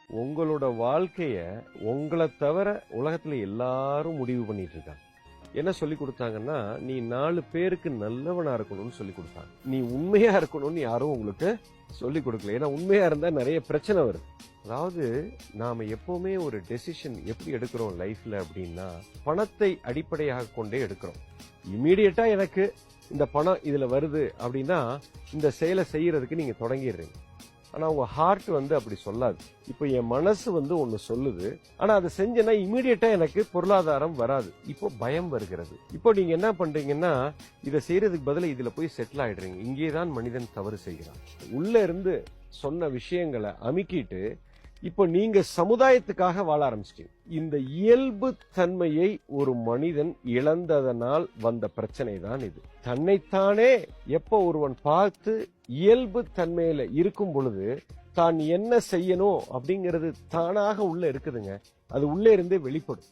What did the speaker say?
உங்களோட வாழ்க்கைய உங்களை தவிர உலகத்துல எல்லாரும் முடிவு பண்ணிட்டு இருக்காங்க. என்ன சொல்லி கொடுத்தாங்கன்னா, நீ 4 பேருக்கு நல்லவனா இருக்கணும்னு சொல்லி கொடுத்தாங்க. நீ உண்மையா இருக்கணும்னு யாரும் உங்களுக்கு சொல்லி கொடுக்கல. ஏன்னா உண்மையா இருந்தா நிறைய பிரச்சனை வருது. அதாவது நாம எப்பவுமே ஒரு டெசிஷன் எப்படி எடுக்கிறோம் லைஃப்ல அப்படின்னா, பணத்தை அடிப்படையாக கொண்டே எடுக்கிறோம். இமீடியட்டா எனக்கு இந்த பணம் இதுல வருது அப்படின்னா இந்த செயலை செய்யறதுக்கு நீங்க தொடங்கிடுறீங்க. ஆனா உங்க ஹார்ட் அப்படி சொல்லாது. இப்ப என் மனசு ஒண்ணு சொல்லுது, ஆனா அதை செஞ்சேன்னா இமீடியட்டா எனக்கு பொருளாதாரம் வராது. இப்போ பயம் வருகிறது. இப்போ நீங்க என்ன பண்றீங்கன்னா, இதை செய்யறதுக்கு பதிலா இதுல போய் செட்டில் ஆயிடுறீங்க. இங்கேதான் மனிதன் தவறு செய்கிறான். உள்ள இருந்து சொன்ன விஷயங்களை அமுக்கிட்டு இப்போ நீங்க சமுதாயத்துக்காக வாழ ஆரம்பிச்சிட்டீங்க. இந்த இயல்பு தன்மையை ஒரு மனிதன் இழந்ததனால் வந்த பிரச்சனை தான் இது. தன்னைத்தானே எப்ப ஒருவன் பார்த்து இயல்பு தன்மையில இருக்கும் பொழுது தான் என்ன செய்யணும் அப்படிங்கிறது தானாக உள்ள இருக்குதுங்க. அது உள்ளே இருந்தே வெளிப்படும்.